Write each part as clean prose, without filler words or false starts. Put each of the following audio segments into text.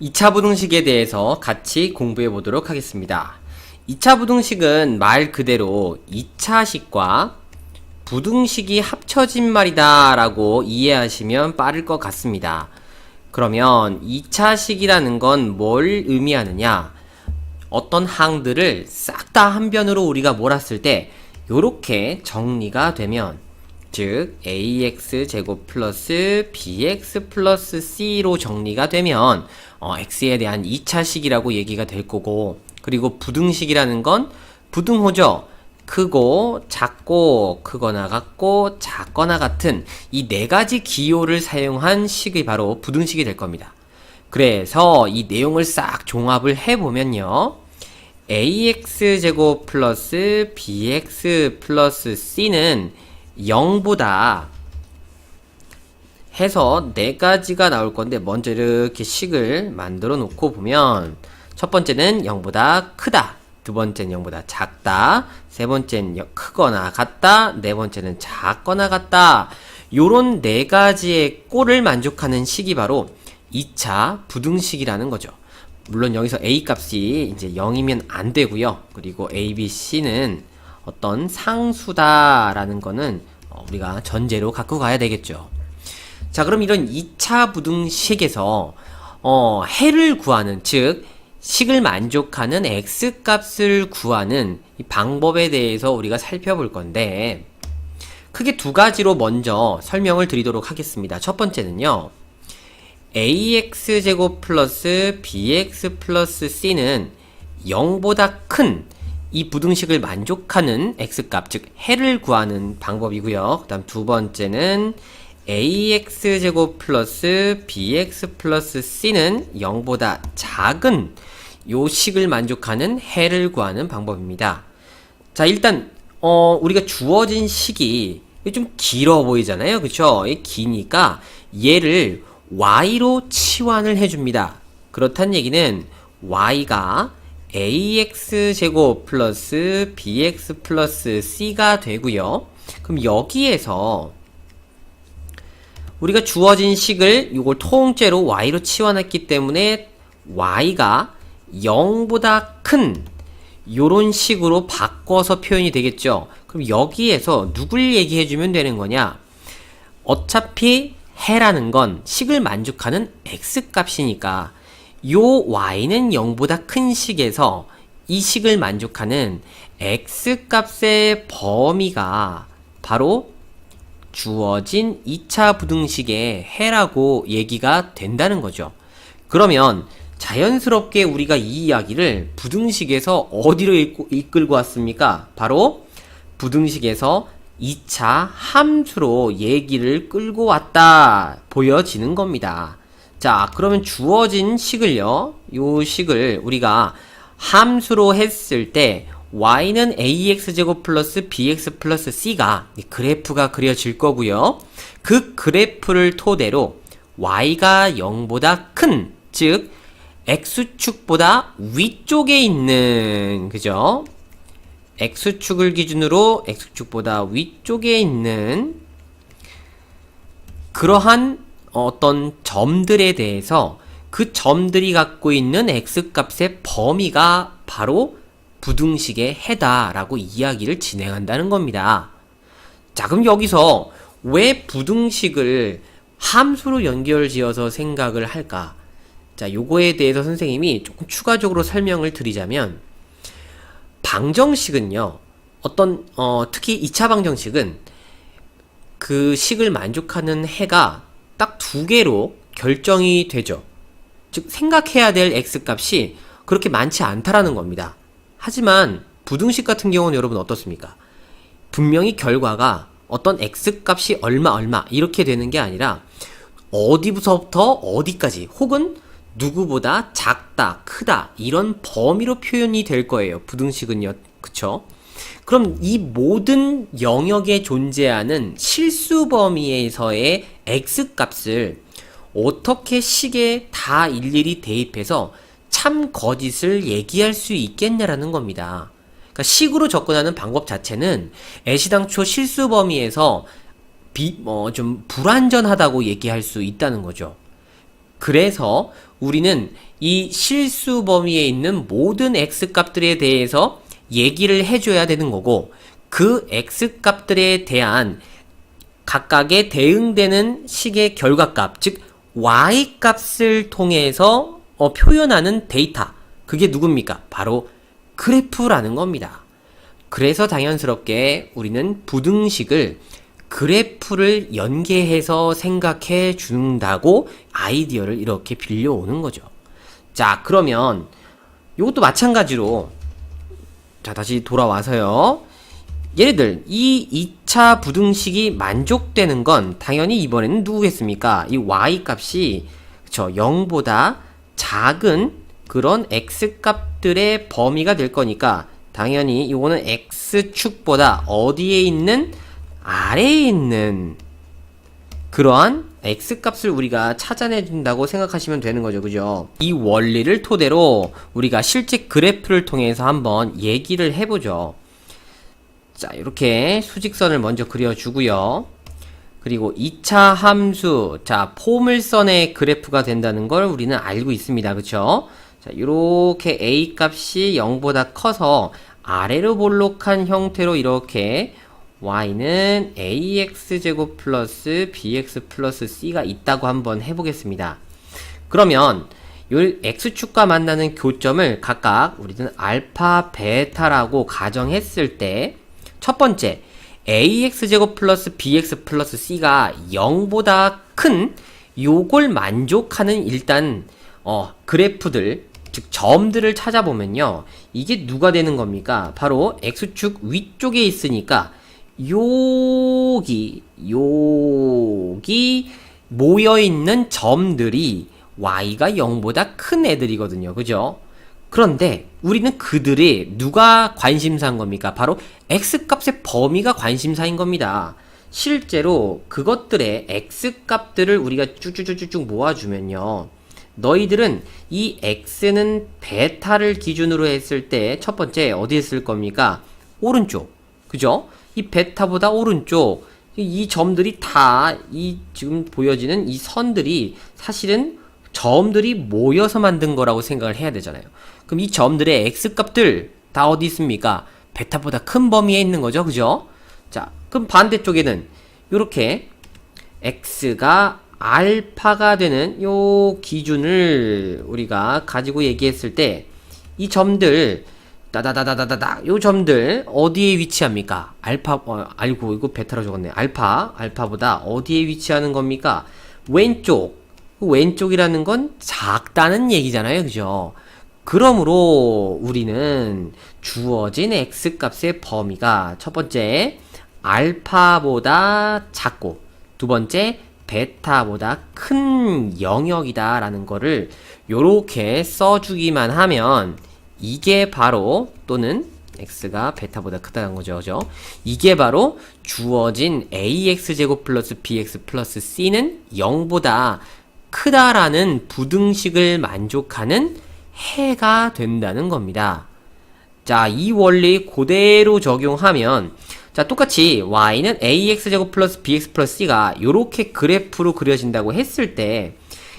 2차 부등식에 대해서 같이 공부해 보도록 하겠습니다. 2차 부등식은 말 그대로 2차식과 부등식이 합쳐진 말이다 라고 이해하시면 빠를 것 같습니다. 그러면 2차식이라는 건 뭘 의미하느냐? 어떤 항들을 싹 다 한 변으로 우리가 몰았을 때 요렇게 정리가 되면, 즉 ax제곱 플러스 bx 플러스 c로 정리가 되면 x에 대한 2차식이라고 얘기가 될 거고, 그리고 부등식이라는 건 부등호죠. 크고 작고 크거나 같고 작거나 같은 이 네 가지 기호를 사용한 식이 바로 부등식이 될 겁니다. 그래서 이 내용을 싹 종합을 해보면요, ax제곱 플러스 bx 플러스 c는 0보다 해서 네 가지가 나올 건데, 먼저 이렇게 식을 만들어 놓고 보면, 첫 번째는 0보다 크다, 두 번째는 0보다 작다, 세 번째는 크거나 같다, 네 번째는 작거나 같다. 요런 네 가지의 꼴을 만족하는 식이 바로 2차 부등식이라는 거죠. 물론 여기서 a 값이 이제 0이면 안 되고요. 그리고 a, b, c는 어떤 상수다라는 거는 우리가 전제로 갖고 가야 되겠죠. 자, 그럼 이런 2차 부등식에서 해를 구하는, 즉 식을 만족하는 x값을 구하는 이 방법에 대해서 우리가 살펴볼 건데, 크게 두 가지로 먼저 설명을 드리도록 하겠습니다. 첫 번째는요, ax제곱 플러스 bx 플러스 c는 0보다 큰 이 부등식을 만족하는 x값, 즉 해를 구하는 방법이고요. 그 다음 두 번째는 ax제곱 플러스 bx 플러스 c는 0보다 작은 요 식을 만족하는 해를 구하는 방법입니다. 자, 일단 우리가 주어진 식이 좀 길어 보이잖아요, 그쵸? 기니까 얘를 y로 치환을 해줍니다. 그렇단 얘기는 y가 ax제곱 플러스 bx 플러스 c가 되고요. 그럼 여기에서 우리가 주어진 식을 요걸 통째로 y로 치환했기 때문에 y가 0보다 큰 요런 식으로 바꿔서 표현이 되겠죠. 그럼 여기에서 누굴 얘기해주면 되는 거냐? 어차피 해라는 건 식을 만족하는 x값이니까 요 y는 0보다 큰 식에서 이 식을 만족하는 x값의 범위가 바로 주어진 2차 부등식의 해라고 얘기가 된다는 거죠. 그러면 자연스럽게 우리가 이 이야기를 부등식에서 어디로 이끌고 왔습니까? 바로 부등식에서 2차 함수로 얘기를 끌고 왔다 보여지는 겁니다. 자, 그러면 주어진 식을요, 요 식을 우리가 함수로 했을 때 y는 ax제곱 플러스 bx 플러스 c가 그래프가 그려질 거고요. 그 그래프를 토대로 y가 0보다 큰, 즉 x축보다 위쪽에 있는, 그죠? x축을 기준으로 x축보다 위쪽에 있는 그러한 어떤 점들에 대해서 그 점들이 갖고 있는 x값의 범위가 바로 부등식의 해다라고 이야기를 진행한다는 겁니다. 자, 그럼 여기서 왜 부등식을 함수로 연결지어서 생각을 할까? 자, 요거에 대해서 선생님이 조금 추가적으로 설명을 드리자면, 방정식은요, 특히 2차 방정식은 그 식을 만족하는 해가 딱 두 개로 결정이 되죠. 즉 생각해야 될 x값이 그렇게 많지 않다라는 겁니다. 하지만 부등식 같은 경우는 여러분 어떻습니까? 분명히 결과가 어떤 x값이 얼마 이렇게 되는 게 아니라 어디부터 어디까지, 혹은 누구보다 작다, 크다, 이런 범위로 표현이 될 거예요, 부등식은요. 그쵸? 그럼 이 모든 영역에 존재하는 실수 범위에서의 x값을 어떻게 식에 다 일일이 대입해서 참 거짓을 얘기할 수 있겠냐라는 겁니다. 그러니까 식으로 접근하는 방법 자체는 애시당초 실수 범위에서 좀 불완전하다고 얘기할 수 있다는 거죠. 그래서 우리는 이 실수 범위에 있는 모든 x값들에 대해서 얘기를 해줘야 되는 거고, 그 x값들에 대한 각각의 대응되는 식의 결과값, 즉 y값을 통해서 표현하는 데이터, 그게 누굽니까? 바로 그래프라는 겁니다. 그래서 당연스럽게 우리는 부등식을 그래프를 연계해서 생각해 준다고 아이디어를 이렇게 빌려오는 거죠. 자, 그러면 이것도 마찬가지로, 자, 다시 돌아와서요. 얘네들 이 2차 부등식이 만족되는 건 당연히 이번에는 누구겠습니까? 이 y값이 0보다 작은 그런 x값들의 범위가 될 거니까 당연히 이거는 x축보다 어디에 있는, 아래에 있는 그러한 x값을 우리가 찾아내 준다고 생각하시면 되는 거죠. 그죠? 이 원리를 토대로 우리가 실제 그래프를 통해서 한번 얘기를 해보죠. 자, 이렇게 수직선을 먼저 그려주고요. 그리고 2차 함수, 자, 포물선의 그래프가 된다는 걸 우리는 알고 있습니다. 그쵸? 자, 이렇게 a 값이 0보다 커서 아래로 볼록한 형태로 이렇게 y는 ax제곱 플러스 bx 플러스 c가 있다고 한번 해보겠습니다. 그러면 이 x축과 만나는 교점을 각각 우리는 알파, 베타라고 가정했을 때 첫 번째, ax제곱 플러스 bx 플러스 c가 0보다 큰 요걸 만족하는 일단 그래프들, 즉 점들을 찾아보면요, 이게 누가 되는 겁니까? 바로 x축 위쪽에 있으니까 여기 모여있는 점들이 y가 0보다 큰 애들이거든요. 그죠? 그런데 우리는 그들이 누가 관심사인 겁니까? 바로 x값의 범위가 관심사인 겁니다. 실제로 그것들의 x값들을 우리가 쭉쭉쭉쭉 모아주면요, 너희들은 이 x는 베타를 기준으로 했을 때 첫 번째 어디에 쓸 겁니까? 오른쪽. 그죠? 이 베타보다 오른쪽, 이 점들이 다 이 지금 보여지는 이 선들이 사실은 점들이 모여서 만든 거라고 생각을 해야 되잖아요. 그럼 이 점들의 x값들 다 어디 있습니까? 베타보다 큰 범위에 있는 거죠. 그죠? 자, 그럼 반대쪽에는 이렇게 x가 알파가 되는 요 기준을 우리가 가지고 얘기했을 때 이 점들 따다다다다다다 요 점들 어디에 위치합니까? 알파, 알고 이거 베타로 적었네. 알파보다 어디에 위치하는 겁니까? 왼쪽. 왼쪽이라는 건 작다는 얘기잖아요. 그죠? 그러므로 우리는 주어진 x값의 범위가 첫 번째 알파보다 작고 두 번째 베타보다 큰 영역이다 라는 거를 요렇게 써주기만 하면 이게 바로, 또는 x가 베타보다 크다는 거죠. 그죠? 이게 바로 주어진 ax제곱 플러스 bx 플러스 c는 0보다 크다라는 부등식을 만족하는 해가 된다는 겁니다. 자, 이 원리 그대로 적용하면, 자, 똑같이 y는 ax제곱 플러스 bx 플러스 c가 요렇게 그래프로 그려진다고 했을 때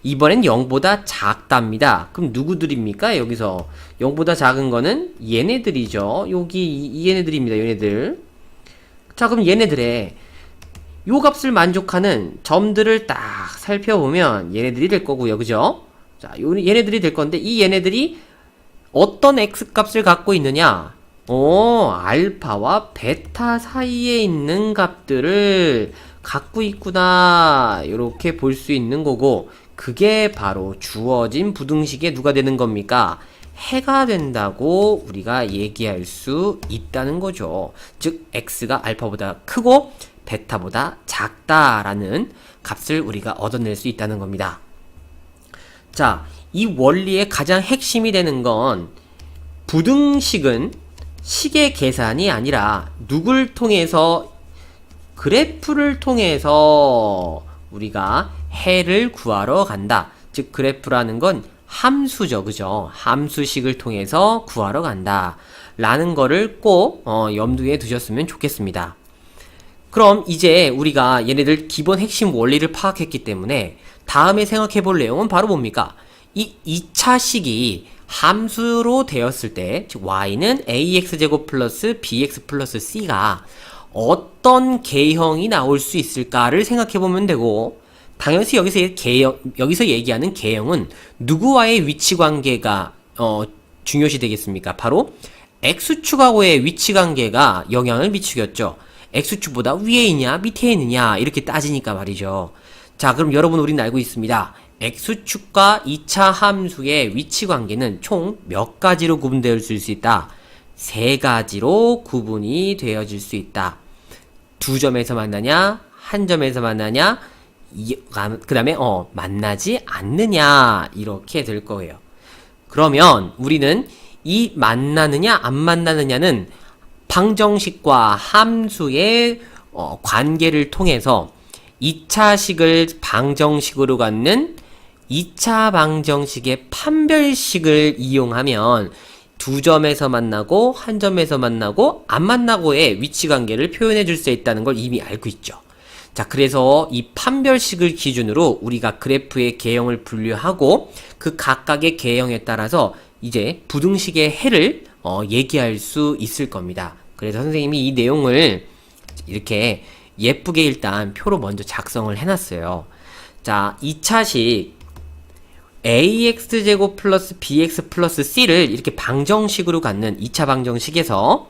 이번엔 0보다 작답니다. 그럼 누구들입니까? 여기서 0보다 작은 거는 얘네들이죠. 여기 얘네들입니다. 얘네들. 자, 그럼 얘네들의 요 값을 만족하는 점들을 딱 살펴보면 얘네들이 될 거고요. 그죠? 자, 얘네들이 될 건데 이 얘네들이 어떤 x값을 갖고 있느냐? 알파와 베타 사이에 있는 값들을 갖고 있구나. 이렇게 볼 수 있는 거고, 그게 바로 주어진 부등식에 누가 되는 겁니까? 해가 된다고 우리가 얘기할 수 있다는 거죠. 즉 x가 알파보다 크고 베타보다 작다라는 값을 우리가 얻어낼 수 있다는 겁니다. 자, 이 원리의 가장 핵심이 되는 건 부등식은 식의 계산이 아니라 누굴 통해서, 그래프를 통해서 우리가 해를 구하러 간다. 즉 그래프라는 건 함수죠. 그죠? 함수식을 통해서 구하러 간다 라는 거를 꼭 염두에 두셨으면 좋겠습니다. 그럼 이제 우리가 얘네들 기본 핵심 원리를 파악했기 때문에 다음에 생각해 볼 내용은 바로 뭡니까? 이 2차식이 함수로 되었을 때, 즉 y는 ax제곱 플러스 bx 플러스 c가 어떤 개형이 나올 수 있을까를 생각해 보면 되고, 당연히 여기서 얘기하는 개형은 누구와의 위치 관계가 중요시 되겠습니까? 바로 x축하고의 위치 관계가 영향을 미치겠죠. x축보다 위에 있냐 밑에 있느냐 이렇게 따지니까 말이죠. 자, 그럼 여러분 우리는 알고 있습니다. x축과 2차 함수의 위치 관계는 총 몇 가지로 구분되어 수 있다? 세 가지로 구분이 되어질 수 있다. 두 점에서 만나냐? 한 점에서 만나냐? 그 다음에 만나지 않느냐 이렇게 될 거예요. 그러면 우리는 이 만나느냐 안 만나느냐는 방정식과 함수의 관계를 통해서 2차식을 방정식으로 갖는 2차 방정식의 판별식을 이용하면 두 점에서 만나고 한 점에서 만나고 안 만나고의 위치 관계를 표현해 줄 수 있다는 걸 이미 알고 있죠. 자, 그래서 이 판별식을 기준으로 우리가 그래프의 개형을 분류하고 그 각각의 개형에 따라서 이제 부등식의 해를 얘기할 수 있을 겁니다. 그래서 선생님이 이 내용을 이렇게 예쁘게 일단 표로 먼저 작성을 해놨어요. 자, 2차식 ax제곱 플러스 bx 플러스 c를 이렇게 방정식으로 갖는 2차 방정식에서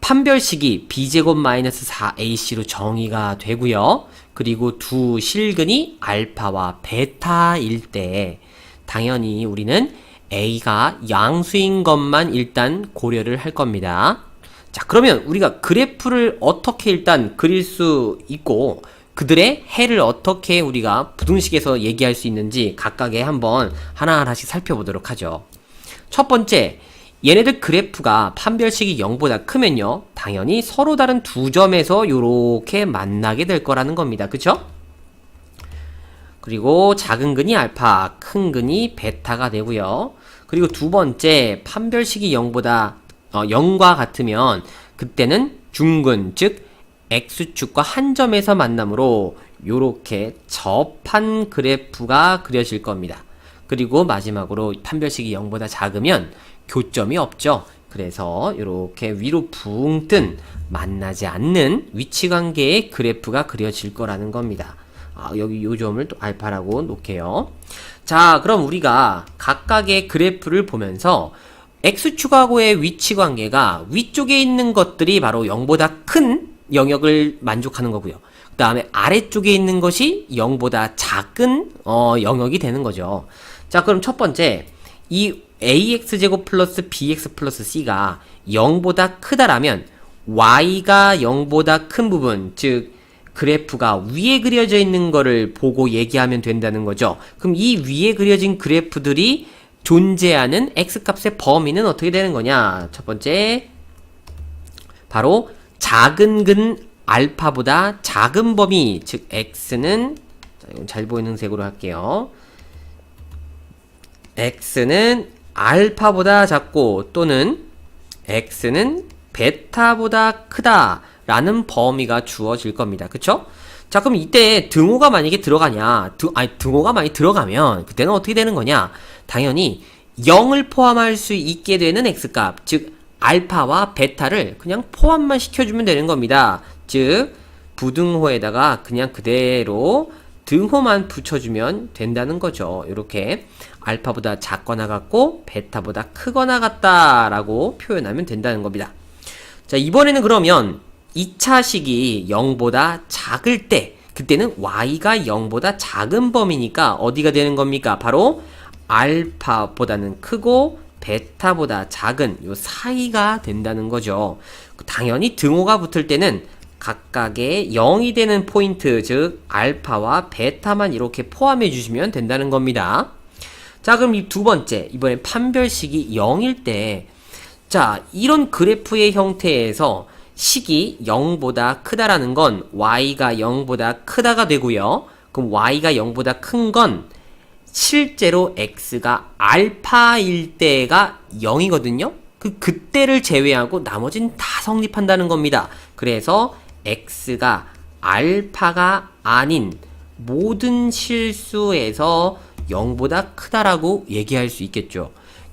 판별식이 b제곱 마이너스 4ac로 정의가 되고요. 그리고 두 실근이 알파와 베타일 때 당연히 우리는 a가 양수인 것만 일단 고려를 할 겁니다. 자, 그러면 우리가 그래프를 어떻게 일단 그릴 수 있고 그들의 해를 어떻게 우리가 부등식에서 얘기할 수 있는지 각각의 한번 하나하나씩 살펴보도록 하죠. 첫 번째, 얘네들 그래프가 판별식이 0보다 크면요, 당연히 서로 다른 두 점에서 요렇게 만나게 될 거라는 겁니다. 그쵸? 그리고 작은 근이 알파, 큰 근이 베타가 되고요. 그리고 두 번째, 판별식이 0보다 0과 같으면 그때는 중근, 즉 x축과 한 점에서 만남으로 요렇게 접한 그래프가 그려질 겁니다. 그리고 마지막으로 판별식이 0보다 작으면 교점이 없죠. 그래서 이렇게 위로 붕 뜬 만나지 않는 위치관계의 그래프가 그려질 거라는 겁니다. 여기 요 점을 또 알파라고 놓을게요. 자, 그럼 우리가 각각의 그래프를 보면서 x축하고의 위치관계가 위쪽에 있는 것들이 바로 0보다 큰 영역을 만족하는 거고요. 그 다음에 아래쪽에 있는 것이 0보다 작은 영역이 되는 거죠. 자, 그럼 첫 번째, 이 ax제곱 플러스 bx 플러스 c가 0보다 크다라면 y가 0보다 큰 부분, 즉 그래프가 위에 그려져 있는 거를 보고 얘기하면 된다는 거죠. 그럼 이 위에 그려진 그래프들이 존재하는 x값의 범위는 어떻게 되는 거냐? 첫 번째, 바로 작은 근 알파보다 작은 범위, 즉 x는, 자, 이건 잘 보이는 색으로 할게요. x는 알파보다 작고 또는 x는 베타보다 크다 라는 범위가 주어질 겁니다. 그쵸? 자, 그럼 이때 등호가 만약에 들어가냐, 등호가 많이 들어가면 그때는 어떻게 되는 거냐? 당연히 0을 포함할 수 있게 되는 x값, 즉 알파와 베타를 그냥 포함만 시켜주면 되는 겁니다. 즉 부등호에다가 그냥 그대로 등호만 붙여주면 된다는 거죠. 이렇게 알파보다 작거나 같고 베타보다 크거나 같다라고 표현하면 된다는 겁니다. 자, 이번에는 그러면 2차식이 0보다 작을 때, 그때는 y가 0보다 작은 범위니까 어디가 되는 겁니까? 바로 알파보다는 크고 베타보다 작은 요 사이가 된다는 거죠. 당연히 등호가 붙을 때는 각각의 0이 되는 포인트, 즉 알파와 베타만 이렇게 포함해 주시면 된다는 겁니다. 자, 그럼 이 두 번째, 이번에 판별식이 0일 때, 자, 이런 그래프의 형태에서 식이 0보다 크다라는 건 y가 0보다 크다가 되고요. 그럼 y가 0보다 큰 건 실제로 x가 알파일 때가 0이거든요. 그때를 제외하고 나머지는 다 성립한다는 겁니다. 그래서 x가 알파가 아닌 모든 실수에서 0보다 크다라고 얘기할 수 있겠죠.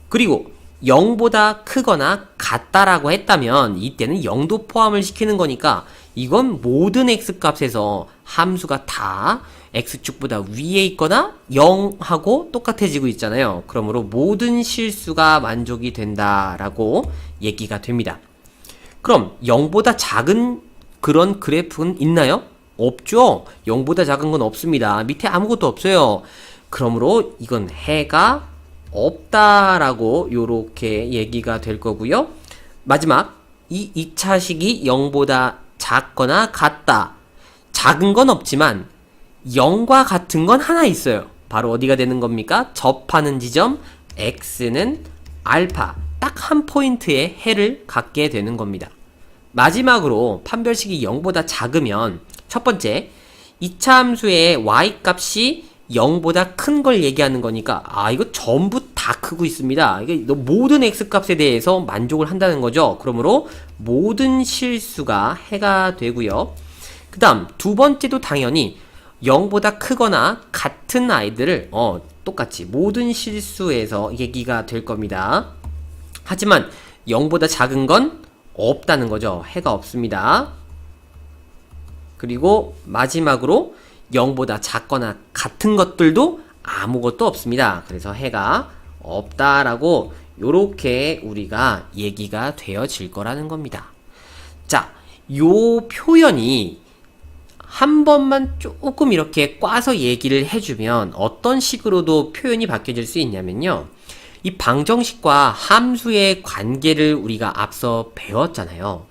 그리고 0보다 크거나 같다라고 했다면 이때는 0도 포함을 시키는 거니까 이건 모든 x값에서 함수가 다 x축보다 위에 있거나 0하고 똑같아지고 있잖아요. 그러므로 모든 실수가 만족이 된다라고 얘기가 됩니다. 그럼 0보다 작은 그런 그래프는 있나요? 없죠. 0보다 작은 건 없습니다. 밑에 아무것도 없어요. 그러므로 이건 해가 없다라고 요렇게 얘기가 될 거고요. 마지막 이 2차식이 0보다 작거나 같다. 작은 건 없지만 0과 같은 건 하나 있어요. 바로 어디가 되는 겁니까? 접하는 지점 x는 알파 딱 한 포인트의 해를 갖게 되는 겁니다. 마지막으로 판별식이 0보다 작으면 첫 번째 2차 함수의 y값이 0보다 큰 걸 얘기하는 거니까 이거 전부 다 크고 있습니다. 이게 모든 x값에 대해서 만족을 한다는 거죠. 그러므로 모든 실수가 해가 되고요. 그 다음 두 번째도 당연히 0보다 크거나 같은 아이들을 똑같이 모든 실수에서 얘기가 될 겁니다. 하지만 0보다 작은 건 없다는 거죠. 해가 없습니다. 그리고 마지막으로 0보다 작거나 같은 것들도 아무것도 없습니다. 그래서 해가 없다라고 요렇게 우리가 얘기가 되어질 거라는 겁니다. 자, 요 표현이 한 번만 조금 이렇게 꽈서 얘기를 해주면 어떤 식으로도 표현이 바뀌어질 수 있냐면요. 이 방정식과 함수의 관계를 우리가 앞서 배웠잖아요.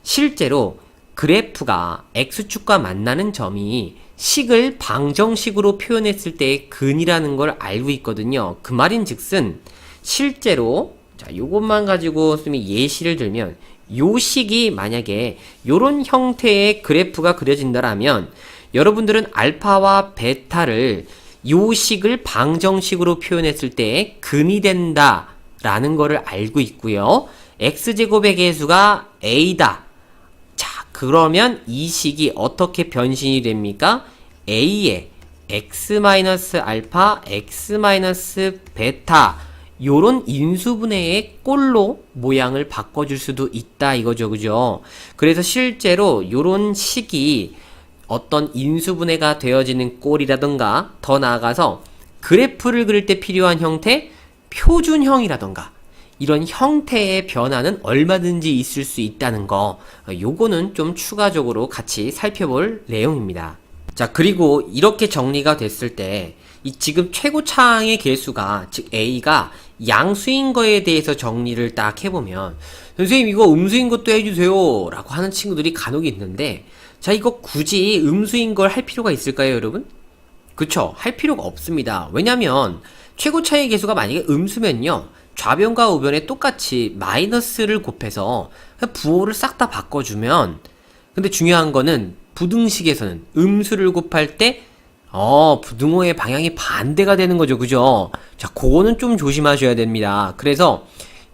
실제로 그래프가 x축과 만나는 점이 식을 방정식으로 표현했을 때의 근이라는 걸 알고 있거든요. 그 말인즉슨 실제로 자, 요것만 가지고 예시를 들면 요 식이 만약에 요런 형태의 그래프가 그려진다라면 여러분들은 알파와 베타를 요 식을 방정식으로 표현했을 때 근이 된다 라는 거를 알고 있고요. x제곱의 개수가 a다. 자, 그러면 이 식이 어떻게 변신이 됩니까? a에 x-알파, x-베타 요런 인수분해의 꼴로 모양을 바꿔줄 수도 있다 이거죠. 그죠? 그래서 실제로 요런 식이 어떤 인수분해가 되어지는 꼴이라던가 더 나아가서 그래프를 그릴 때 필요한 형태, 표준형이라던가 이런 형태의 변화는 얼마든지 있을 수 있다는 거 요거는 좀 추가적으로 같이 살펴볼 내용입니다. 자, 그리고 이렇게 정리가 됐을 때 이 지금 최고차항의 개수가 즉 a가 양수인 거에 대해서 정리를 딱 해보면 선생님 이거 음수인 것도 해주세요 라고 하는 친구들이 간혹 있는데 자, 이거 굳이 음수인 걸 할 필요가 있을까요, 여러분? 그쵸? 할 필요가 없습니다. 왜냐면 최고차의 개수가 만약에 음수면요 좌변과 우변에 똑같이 마이너스를 곱해서 부호를 싹 다 바꿔주면 근데 중요한 거는 부등식에서는 음수를 곱할 때 부등호의 방향이 반대가 되는 거죠. 그죠? 자, 그거는 좀 조심하셔야 됩니다. 그래서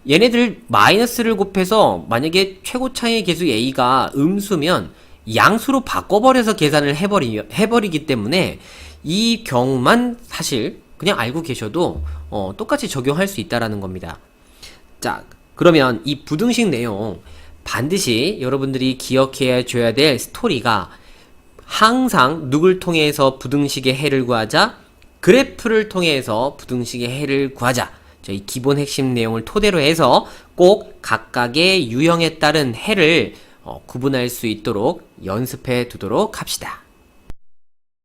얘네들 마이너스를 곱해서 만약에 최고차의 개수 a가 음수면 양수로 바꿔버려서 계산을 해버리기 때문에 이 경우만 사실 그냥 알고 계셔도 똑같이 적용할 수 있다라는 겁니다. 자, 그러면 이 부등식 내용 반드시 여러분들이 기억해 줘야 될 스토리가 항상 누굴 통해서 부등식의 해를 구하자? 그래프를 통해서 부등식의 해를 구하자. 이 기본 핵심 내용을 토대로 해서 꼭 각각의 유형에 따른 해를 구분할 수 있도록 연습해 두도록 합시다.